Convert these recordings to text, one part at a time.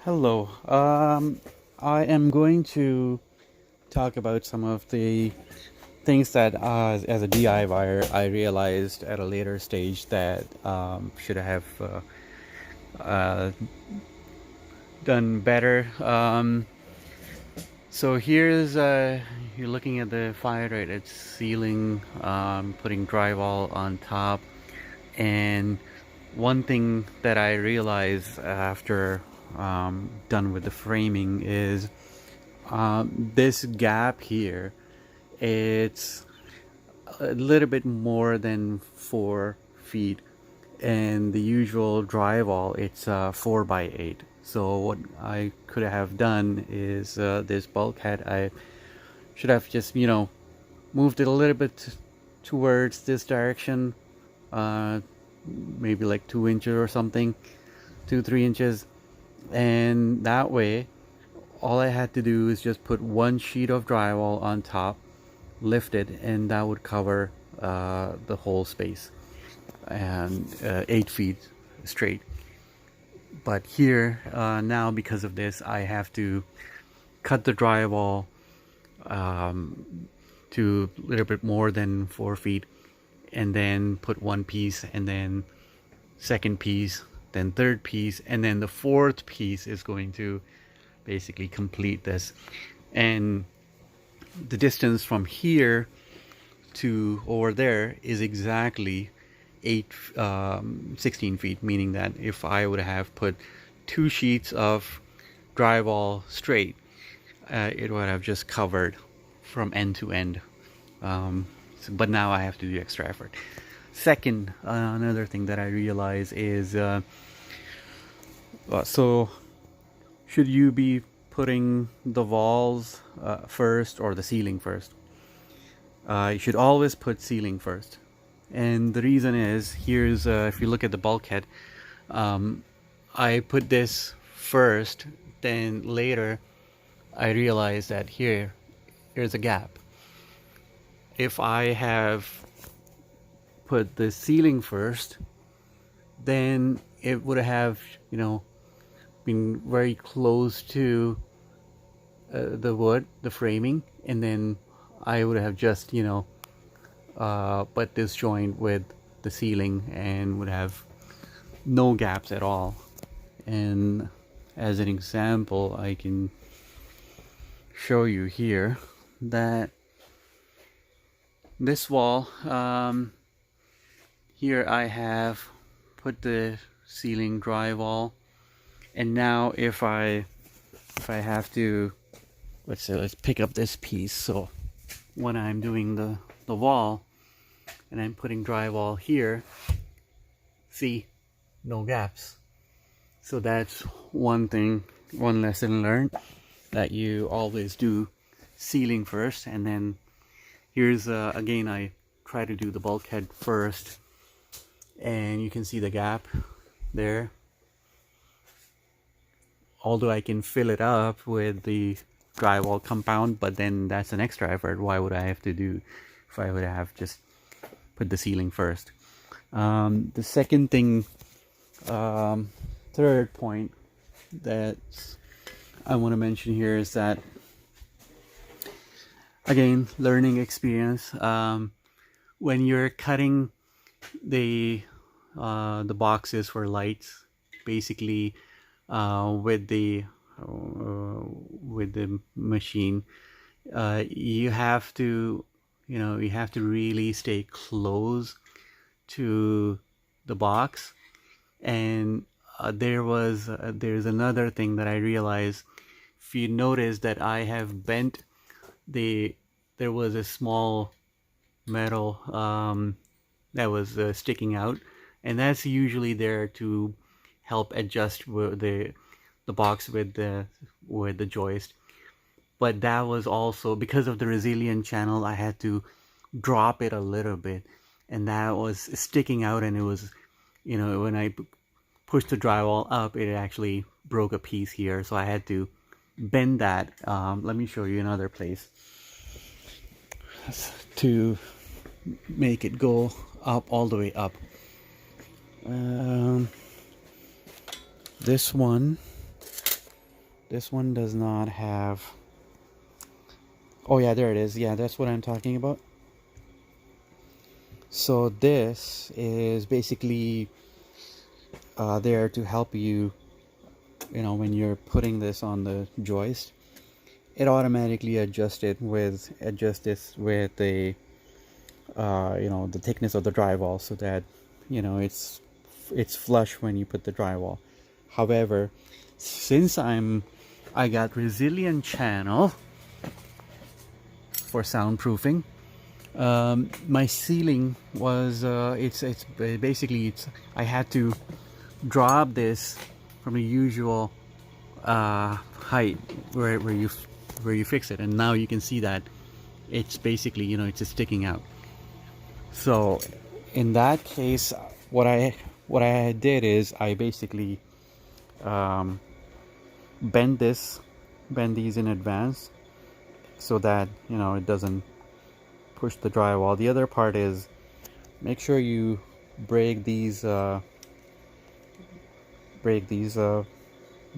Hello. I am going to talk about some of the things that, as a DIYer, I realized at a later stage that should have uh, done better. So here's you're looking at the fire-rated ceiling, putting drywall on top, and one thing that I realized after done with the framing is this gap here. It's a little bit more than 4 feet, and the usual drywall it's 4 by 8. So what I could have done is this bulkhead I should have just moved it a little bit towards this direction, uh, maybe like 2 inches or something, 2-3 inches, and that way all I had to do is just put one sheet of drywall on top, lift it, and that would cover the whole space, and 8 feet straight. But here now, because of this, I have to cut the drywall to a little bit more than 4 feet, and then put one piece, and then second piece, then third piece, and then the fourth piece is going to basically complete this. And the distance from here to over there is exactly 16 feet, meaning that if I would have put 2 sheets of drywall straight, it would have just covered from end to end. But now I have to do extra effort. Second, another thing that I realize is so should you be putting the walls first or the ceiling first? You should always put ceiling first. And the reason is, here's if you look at the bulkhead, I put this first, then later I realized that here's a gap. If I have put the ceiling first, then it would have been very close to the wood, the framing, and then I would have just put this joint with the ceiling and would have no gaps at all. And as an example, I can show you here that this wall, here I have put the ceiling drywall, and now if I have to, let's pick up this piece. So when I'm doing the wall and I'm putting drywall here, see, no gaps. So that's one thing, one lesson learned, that you always do ceiling first. And then here's again, I try to do the bulkhead first, and you can see the gap there. Although I can fill it up with the drywall compound, but then that's an extra effort. Why would I have to do if I would have just put the ceiling first? The second thing, third point that I want to mention here is that, again, learning experience. When you're cutting the boxes for lights, basically with the machine, you have to really stay close to the box. And there's another thing that I realized. If you notice that I have bent there was a small metal that was sticking out, and that's usually there to help adjust the box with the joist. But that was also because of the resilient channel. I had to drop it a little bit, and that was sticking out, and it was, when I pushed the drywall up, it actually broke a piece here, so I had to bend that. Let me show you another place to make it go up, all the way up. This one This one does not have... Oh yeah, there it is. Yeah, that's what I'm talking about. So this is basically there to help you, when you're putting this on the joist. It automatically adjusts this with the the thickness of the drywall, so that it's flush when you put the drywall. However, since I got resilient channel for soundproofing, my ceiling was it's basically I had to drop this from the usual height where you fix it, and now you can see that it's basically it's just sticking out. So in that case, what I did is I basically bend these in advance, so that it doesn't push the drywall. The other part is make sure you break these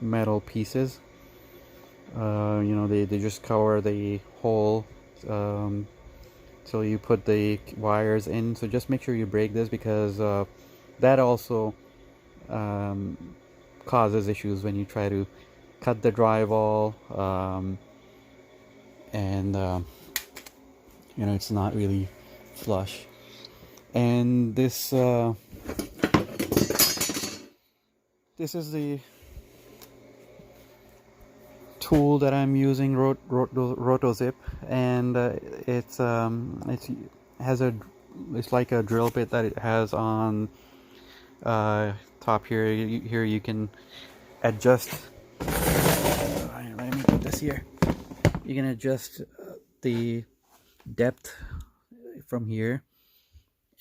metal pieces. They just cover the hole, so you put the wires in. So just make sure you break this, because that also causes issues when you try to cut the drywall, and it's not really flush. And this is the tool that I'm using, Rotozip, and it's like a drill bit that it has on top here. Here you can adjust. Let me put this here. You can adjust the depth from here,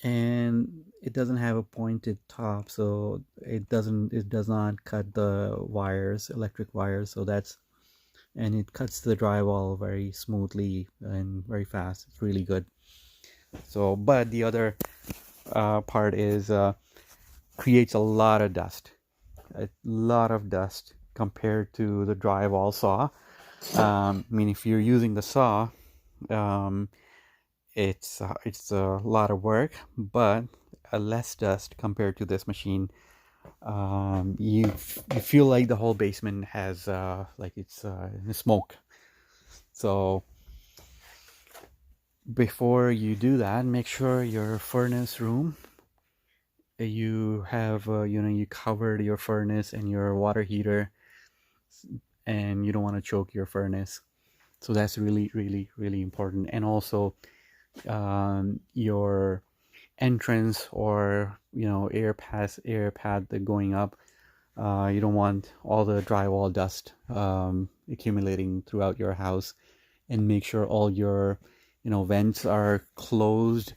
and it doesn't have a pointed top, so it does not cut the wires, electric wires. So and it cuts the drywall very smoothly and very fast. It's really good. So, but the other part is creates a lot of dust compared to the drywall saw. I mean, if you're using the saw, it's a lot of work, but less dust compared to this machine. You feel like the whole basement has like it's smoke. So before you do that, make sure your furnace room, you have you covered your furnace and your water heater, and you don't want to choke your furnace. So that's really, really, really important. And also your entrance, or air pad that going up, you don't want all the drywall dust accumulating throughout your house. And make sure all your vents are closed.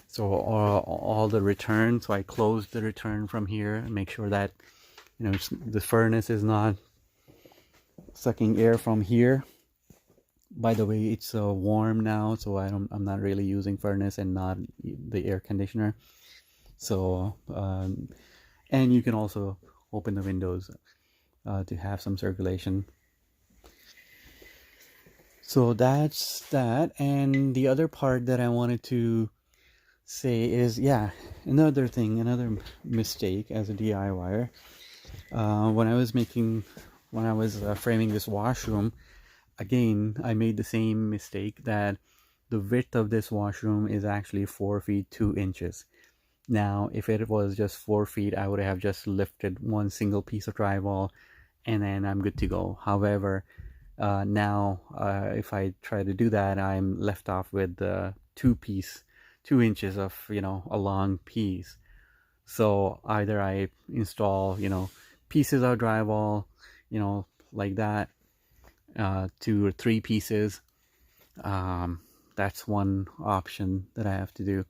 So all the return, so I closed the return from here, and make sure that the furnace is not sucking air from here. By the way, it's warm now, so I'm not really using furnace and not the air conditioner. So and you can also open the windows to have some circulation. So that's that. And the other part that I wanted to say is, another mistake as a DIYer. When I was framing this washroom, again, I made the same mistake, that the width of this washroom is actually 4 feet 2 inches. Now, if it was just 4 feet, I would have just lifted one single piece of drywall, and then I'm good to go. However, now if I try to do that, I'm left off with 2 inches of a long piece. So either I install pieces of drywall, like that, 2 or 3 pieces. That's one option that I have to do.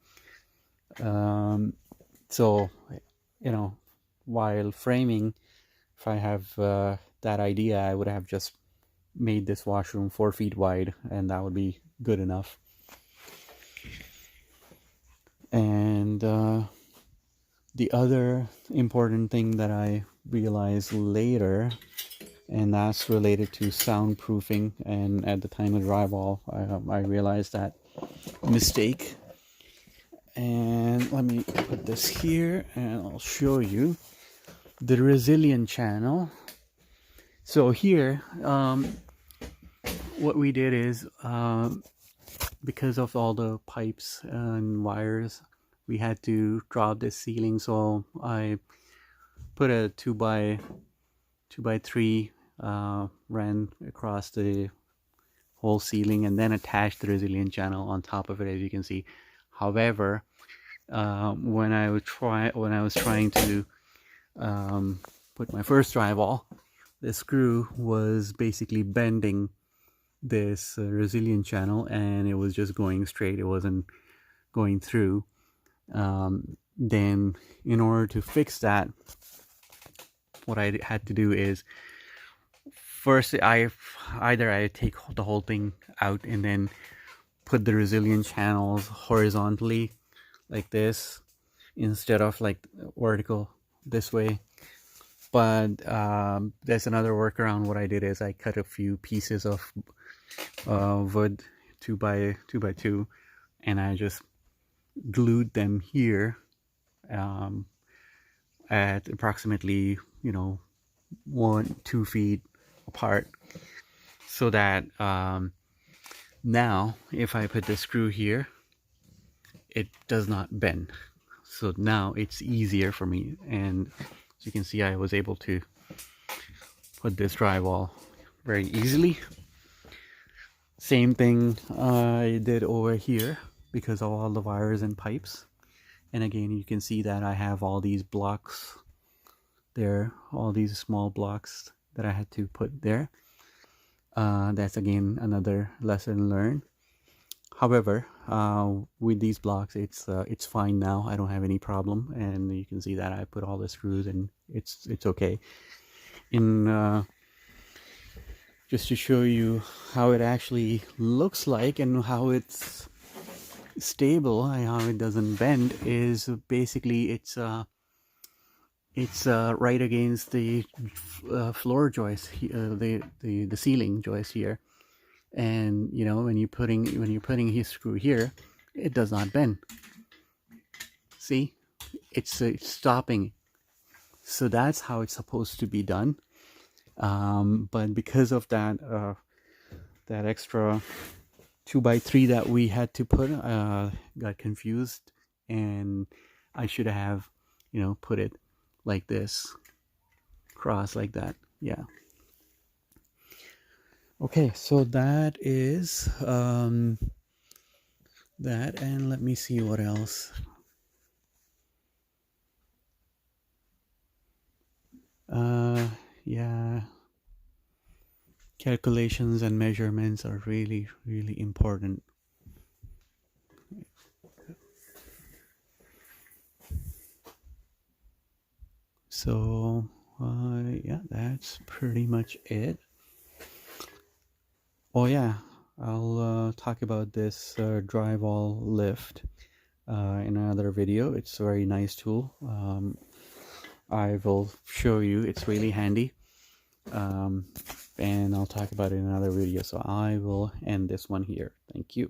So while framing, if I have that idea, I would have just made this washroom 4 feet wide, and that would be good enough. And the other important thing that I realized later and that's related to soundproofing. And at the time of drywall, I realized that mistake. And let me put this here and I'll show you the resilient channel. So here, what we did is, because of all the pipes and wires, we had to drop this ceiling. So I put a 2x3 ran across the whole ceiling and then attached the resilient channel on top of it, as you can see. However, when I was trying to put my first drywall, the screw was basically bending this resilient channel, and it was just going straight. It wasn't going through. Then in order to fix that, what I had to do is, first I take the whole thing out and then put the resilient channels horizontally like this instead of like vertical this way. But there's another workaround. What I did is I cut a few pieces of wood 2x2, and I just glued them here at approximately 1-2 feet apart, so that now if I put the screw here, it does not bend. So now it's easier for me, and as you can see, I was able to put this drywall very easily. Same thing I did over here because of all the wires and pipes. And again, you can see that I have all these blocks there, all these small blocks that I had to put there. That's again another lesson learned. However, with these blocks, it's fine now. I don't have any problem, and you can see that I put all the screws and it's okay. Just to show you how it actually looks like and how it's stable and how it doesn't bend, is basically it's right against the floor joist, the ceiling joist here. And when you're putting his screw here, it does not bend. See, it's stopping. So that's how it's supposed to be done. But because of that extra 2x3 that we had to put, got confused, and I should have put it like this, cross like that. Yeah. Okay, so that is that, and let me see what else. Yeah, calculations and measurements are really, really important. So yeah, that's pretty much it. Oh yeah, I'll talk about this drywall lift in another video. It's a very nice tool. I will show you. It's really handy, and I'll talk about it in another video. So I will end this one here. Thank you.